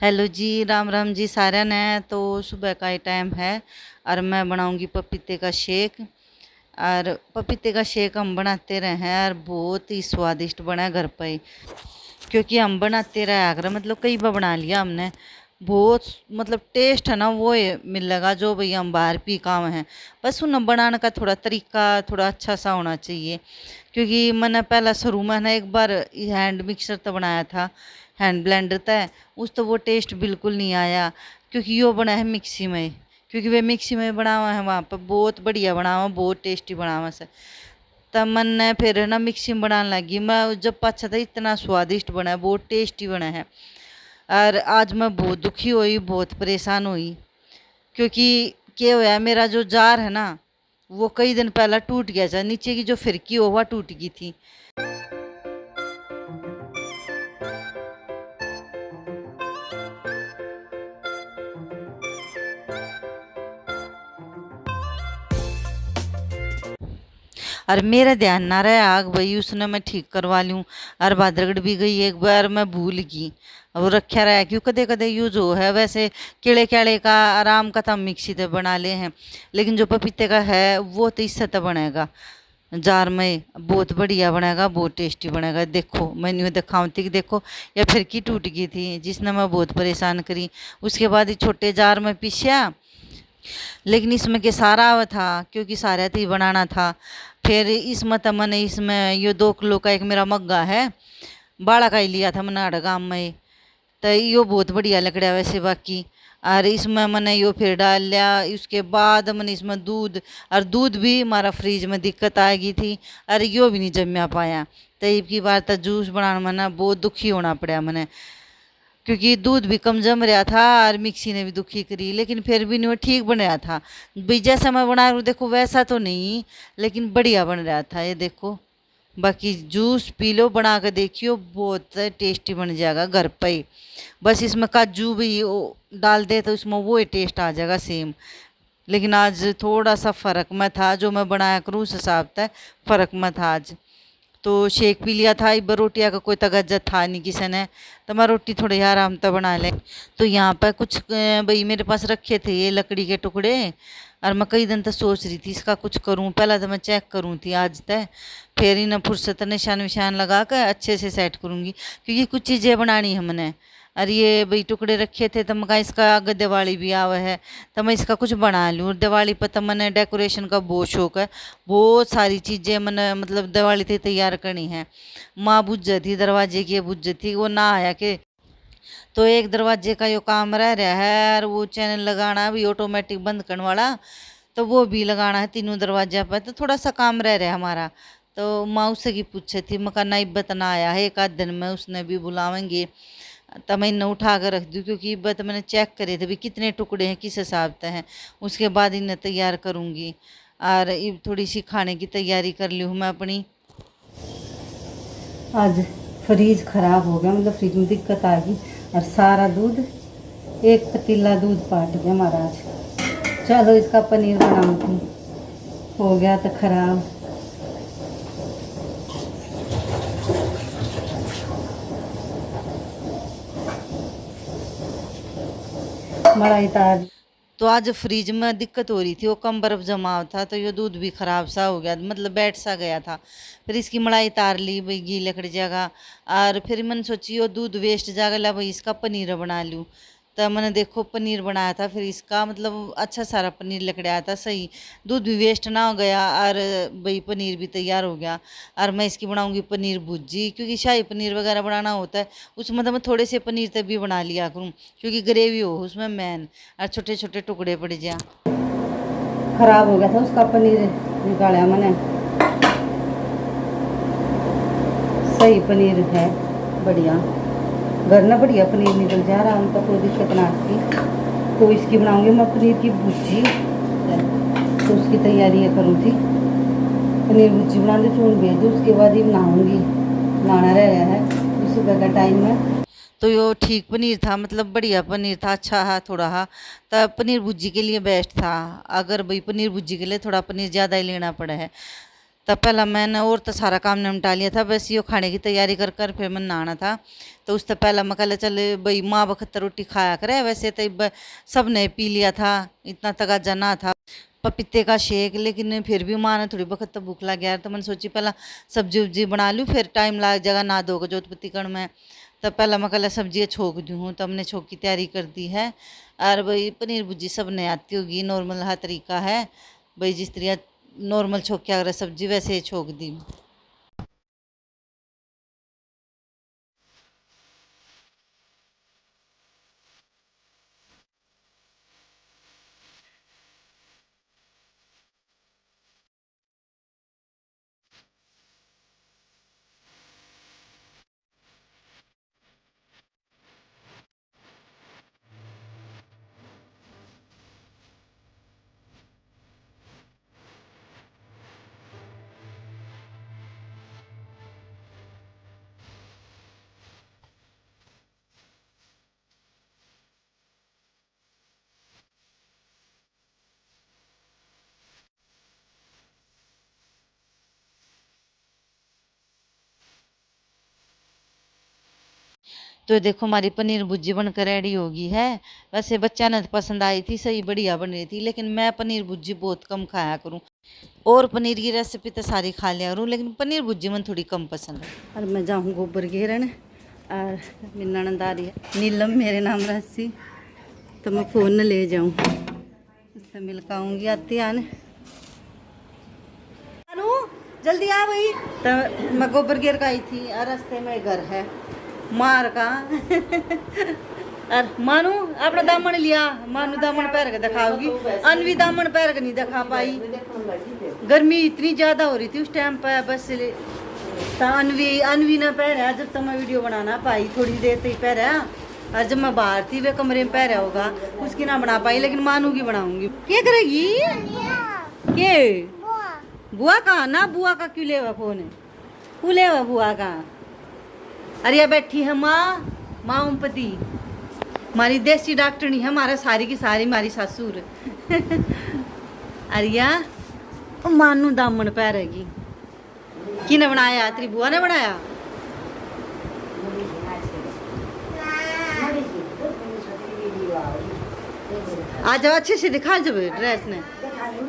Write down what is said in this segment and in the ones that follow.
Hello जी, राम राम जी सारा ने। तो सुबह का ही टाइम है और मैं बनाऊंगी पपीते का शेक। और पपीते का शेक हम बनाते रहे हैं और बहुत ही स्वादिष्ट बना है घर पर ही, क्योंकि हम बनाते रहे अगर मतलब कई बार बना लिया हमने। बहुत मतलब टेस्ट है ना वो मिलेगा जो भैया हम बाहर पी काम है। बस उन्हें बनाने का थोड़ा तरीका थोड़ा अच्छा सा होना चाहिए, क्योंकि मैंने पहला शुरू में ना एक बार हैंड मिक्सर तो बनाया था, हैंड ब्लेंडर था। उस तो वो टेस्ट बिल्कुल नहीं आया, क्योंकि यो बना है मिक्सी में। क्योंकि वे मिक्सी में बना हुआ है वहाँ पर बहुत बढ़िया बना हुआ, बहुत टेस्टी बना हुआ से। तब मैंने फिर ना मिक्सी में बनाने लगी मैं, जब पाछा था इतना स्वादिष्ट बना है, बहुत टेस्टी बना है। और आज मैं बहुत दुखी हुई, बहुत परेशान हुई, क्योंकि क्या हुआ मेरा जो जार है ना वो कई दिन पहला टूट गया था, नीचे की जो फिरकी हो वह टूट गई थी। और मेरा ध्यान ना रहा आग भाई उसने मैं ठीक करवा लूँ। और भाद्रगढ़ भी गई एक बार, मैं भूल गई। वो रखा रहा क्यों कदे कदे यूज हो है। वैसे केले केले का आराम का तो मिक्सी ते बना ले हैं, लेकिन जो पपीते का है वो तो इससे तो बनेगा जार में, बहुत बढ़िया बनेगा, बहुत टेस्टी बनेगा। देखो मैंने दिखाऊँ थी कि देखो या फिर की टूट गई थी जिसने मैं बहुत परेशान करी। उसके बाद ही छोटे जार में पीसिया, लेकिन इसमें के सारा था क्योंकि सारा थी बनाना था। फिर इसमें तो मैंने इसमें ये 2 किलो का एक मेरा मग्गा है बाड़ा का ही लिया था मैंने अड़गाम में। तो यो बहुत बढ़िया लग रहा है वैसे बाकी। और इसमें मैंने यो फिर डाल लिया। उसके बाद मैंने इसमें दूध, और दूध भी हमारा फ्रीज में दिक्कत आ गई थी और यो भी नहीं जमा पाया। तो एक की बार तो जूस बनाने में ना बहुत दुखी होना पड़ा मैंने, क्योंकि दूध भी कम जम रहा था और मिक्सी ने भी दुखी करी, लेकिन फिर भी नहीं वो ठीक बन रहा था। भाई जैसा मैं बना रही हूँ देखो वैसा तो नहीं, लेकिन बढ़िया बन रहा था ये देखो। बाकी जूस पी लो बना के देखियो, बहुत टेस्टी बन जाएगा घर पर ही। बस इसमें काजू भी डाल दे तो इसमें वो ही टेस्ट आ जाएगा सेम। लेकिन आज थोड़ा सा फ़र्क में था, जो मैं बनाया करूँ उस हिसाब से फ़र्क में था आज। तो शेक पी लिया था, इब रोटियाँ का कोई तगज्जा था नहीं किसी ने, तो मैं रोटी थोड़ी आराम से बना ले। तो यहाँ पर कुछ भाई मेरे पास रखे थे ये लकड़ी के टुकड़े, और मैं कई दिन तक सोच रही थी इसका कुछ करूँ, पहला तो मैं चेक करूँ थी आज तक, फिर इन्हें फुर्सत निशान विशान लगा कर अच्छे से सेट करूँगी, क्योंकि कुछ चीज़ें बनानी है हमने। और ये भाई टुकड़े रखे थे तो मैं कहा इसका आगे दिवाली भी आवा है तो मैं इसका कुछ बना लूँ। दिवाली पर तो मैंने डेकोरेशन का बहुत शौक है, बहुत सारी चीज़ें मैंने मतलब दिवाली थी तैयार करनी है। माँ बुझ थी दरवाजे की बुझ थी वो ना आया के, तो एक दरवाजे का यो काम रह रहा है और वो चैनल लगाना भी ऑटोमेटिक बंद करने वाला, तो वो भी लगाना है तीनों दरवाजा पर। तो थोड़ा सा काम रह रहा है हमारा। तो माँ उससे की पूछे थी मका ना इब्बत ना आया है एक आध दिन में उसने भी बुलावेंगे, तो मैं इन्हें उठा कर रख दूँ, क्योंकि इब्बत मैंने चेक करे थे भी कितने टुकड़े हैं किस हिसाब से हैं। उसके बाद इन्हें तैयार करूँगी और ये थोड़ी सी खाने की तैयारी कर ली हूँ मैं अपनी। आज फ्रीज ख़राब हो गया, मतलब फ्रिज में दिक्कत आ गई और सारा दूध, एक पतीला दूध पाट गया हमारा आज। चलो इसका पनीर बनाऊंगी, हो गया तो ख़राब। मलाई ताज। तो आज फ्रिज में दिक्कत हो रही थी, वो कम बर्फ जमा था तो ये दूध भी ख़राब सा हो गया, मतलब बैठ सा गया था। फिर इसकी मलाई तार ली भाई घी लकड़ जाएगा, और फिर मैंने सोची वो दूध वेस्ट जाएगा ला भाई इसका पनीर बना लूँ। तो मैंने देखो पनीर बनाया था, फिर इसका मतलब अच्छा सारा पनीर लकड़ाया था सही, दूध भी वेस्ट ना हो गया और भाई पनीर भी तैयार हो गया। और मैं इसकी बनाऊंगी पनीर भुर्जी, क्योंकि शाही पनीर वगैरह बनाना होता है उसमें तो मैं थोड़े से पनीर तक भी बना लिया करूँ, क्योंकि ग्रेवी हो उसमें मैन और छोटे छोटे टुकड़े पड़ जा। ख़राब हो गया था उसका पनीर, निकाला मैंने। सही पनीर है, बढ़िया घर ना बढ़िया पनीर निकल जा रहा, उनका कोई दिक्कत ना आती। तो इसकी बनाऊंगी मैं पनीर की भुर्जी, तो उसकी तैयारी ये करूँ थी। पनीर भुर्जी बना दे चून भेज दो, उसके बाद ही बनाऊंगी, बनाना रह गया है सुबह का टाइम में। तो यो ठीक पनीर था, मतलब बढ़िया पनीर था, अच्छा है थोड़ा हा, तब पनीर भुर्जी के लिए बेस्ट था। अगर भाई पनीर भुर्जी के लिए थोड़ा पनीर ज़्यादा ही लेना पड़ा है तब पहला मैंने और तो सारा काम निपटा लिया था, बस यो खाने की तैयारी कर कर फिर मैं नहाना था। तो उससे पहला मैं कल चल भाई माँ वक्त रोटी खाया करे, वैसे तो सब ने पी लिया था, इतना तगाजा ना था पपीते का शेक, लेकिन फिर भी माँ ने थोड़ी वक्त तो भूख लग गया, तो मैंने सोची पहला सब्जी उब्जी बना लूँ, फिर टाइम लग जाएगा ना दो जोतपति कण में। तब पहला मैं कल सब्जी छोक दूँ हूँ, तब हमने छोक की तैयारी कर दी है। और भाई पनीर भुर्जी सब ने आती होगी, नॉर्मल हर तरीका है भाई, जिस तरह नॉर्मल छोक के अगर सब्जी वैसे छोक दी। तो देखो हमारी पनीर भुर्जी बनकर रेडी होगी है। वैसे बच्चा ने पसंद आई थी, सही बढ़िया बन रही थी, लेकिन मैं पनीर भुर्जी बहुत कम खाया करूँ, और पनीर की रेसिपी तो सारी खा लिया करूँ, लेकिन पनीर भुर्जी मन थोड़ी कम पसंद है। और मैं जाऊँ गोबर घेरन, और मेरी ननद आ रही है नीलम मेरे नाम राशि, तो मैं फ़ोन न ले जाऊँ, उससे मिल के आऊँगी आती आने। अनु जल्दी आ भाई। तो मैं गोबर घेर का आई थी, और रास्ते में घर है मार का और मानू अपना दामन लिया, मानू दामन पैर के दिखाओगी, अनवी दामन पैर के नहीं दिखा पाई, गर्मी इतनी ज्यादा हो रही थी उस टाइम पर, बस तो अनवी ने पहरा, जब तक मैं वीडियो बनाना पाई थोड़ी देर तक पहरा, और जब मैं बाहर थी वे कमरे में पहरा होगा, उसकी ना बना पाई, लेकिन मानू की बनाऊंगी। क्या करेगी के बुआ का ना, बुआ का क्यों लेवा फोन है, क्यों लेवा बुआ का। अरे ये बैठी है माँ ओमपति, हमारी देसी डॉक्टरनी है, हमारा सारी की सारी हमारी सासुर अरिया मानू दामन पैरेगी, किने बनाया, तेरी बुआ ने बनाया। आ जाओ अच्छे से दिखा, जब ड्रेस ने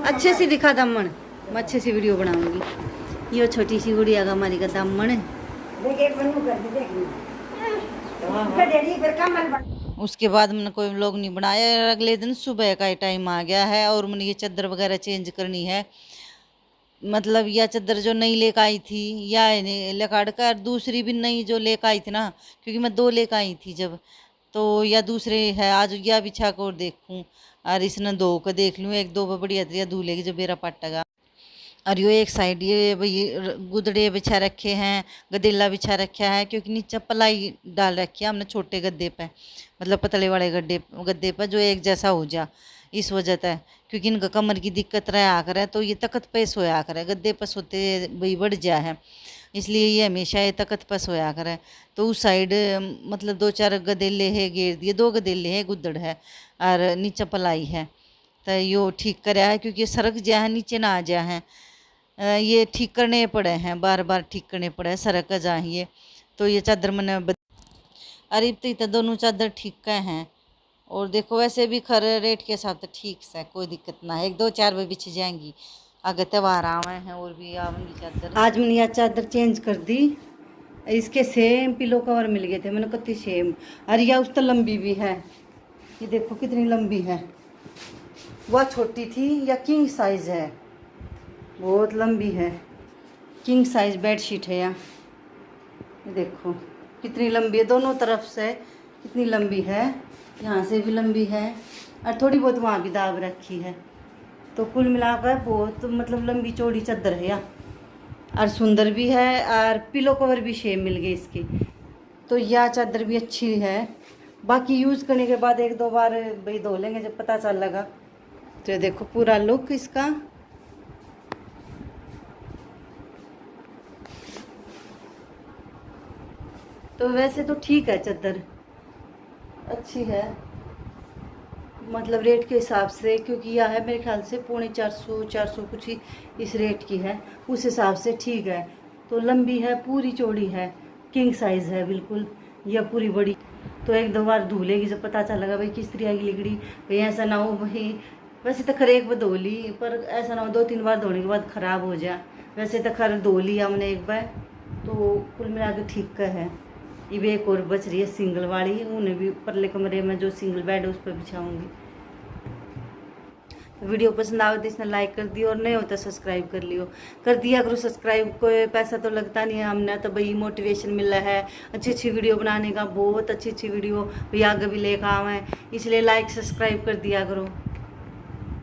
अच्छे से दिखा दामन, मैं अच्छे से वीडियो बनाऊंगी। ये छोटी सी गुड़िया का हमारी का दामन। उसके बाद मैंने कोई व्लॉग नहीं बनाया, अगले दिन सुबह का ही टाइम आ गया है, और मैंने ये चादर वगैरह चेंज करनी है, मतलब यह चादर जो नई लेकर आई थी या लेकर कर, दूसरी भी नई जो लेकर आई थी ना, क्योंकि मैं 2 लेकर आई थी जब, तो या दूसरे है आज यह बिछा कर और देखूँ, और इसने 2 को देख लूँ, 1-2 बढ़िया तरिया दूल्हे की जो मेरा पट्टेगा। और यो एक साइड ये भाई गुदड़े बिछा रखे हैं, गदेला बिछा रखा है, क्योंकि नीचे पलाई डाल रखी है हमने छोटे गद्दे पे, मतलब पतले वाले गद्दे पर, जो एक जैसा हो जा, इस वजह से, क्योंकि इनका कमर की दिक्कत रहा करे, तो ये तकत पे सोया करे, गद्दे पर सोते भाई बढ़ जा है, इसलिए ये हमेशा ये तकत पर सोया करे। तो उस साइड मतलब 2-4 गदेले है घेर दिए, 2 गदेले है गुदड़ है, और नीचे पलाई है, तो यो ठीक कराया है, क्योंकि सरक जा है नीचे ना आ जा है, ये ठीक करने पड़े हैं, बार बार ठीक करने पड़े हैं, सरक जाइए। तो ये चादर मैंने अरे तो दोनों चादर ठीक का हैं, और देखो वैसे भी खर रेट के हिसाब से ठीक से कोई दिक्कत ना है, 1-2-4 बजे बिछ जाएंगी, आगे त्यौहार आवे हैं और भी आवेंगी चादर। आज मैंने यह चादर चेंज कर दी, इसके सेम पिलो कवर मिल गए थे, मैंने कत्ती सेम, अरे यह उस तो लंबी भी है, ये देखो कितनी लंबी है, वह छोटी थी, या किंग साइज है, बहुत लंबी है, किंग साइज बेडशीट है यहाँ, ये देखो कितनी लंबी है, दोनों तरफ से कितनी लंबी है, यहाँ से भी लंबी है, और थोड़ी बहुत वहाँ भी दाब रखी है, तो कुल मिलाकर बहुत मतलब लंबी चौड़ी चादर है यहाँ, और सुंदर भी है, और पिलो कवर भी शेप मिल गई इसकी, तो यह चादर भी अच्छी है। बाकी यूज़ करने के बाद 1-2 बार भाई धो लेंगे जब पता चल लगा। तो ये देखो पूरा लुक इसका, तो वैसे तो ठीक है, चादर अच्छी है, मतलब रेट के हिसाब से, क्योंकि यह है मेरे ख्याल से 450 कुछ ही इस रेट की है, उस हिसाब से ठीक है। तो लंबी है, पूरी चौड़ी है, किंग साइज़ है बिल्कुल, या पूरी बड़ी। तो एक दो बार धो लेगी जब पता चलेगा भाई किस तरह की लिगड़ी, भाई ऐसा ना हो भाई, वैसे तो खर एक बार धो ली, पर ऐसा ना हो 2-3 बार धोने के बाद ख़राब हो जाए। वैसे तो खर धो लिया हमने एक बार, तो कुल मिला के ठीक है। ये एक और बच रही है सिंगल वाली, उन्हें भी परले कमरे में जो सिंगल बेड है उस पर बिछाऊंगी। तो वीडियो पसंद आवे तो इसने लाइक कर दियो, और नहीं होता सब्सक्राइब कर लियो, कर दिया करो सब्सक्राइब। कोई पैसा तो लगता नहीं है, हमने तो भाई मोटिवेशन मिला है अच्छी अच्छी वीडियो बनाने का, बहुत अच्छी अच्छी वीडियो भाई आगे भी लेकर आवे, इसलिए लाइक सब्सक्राइब कर दिया करो।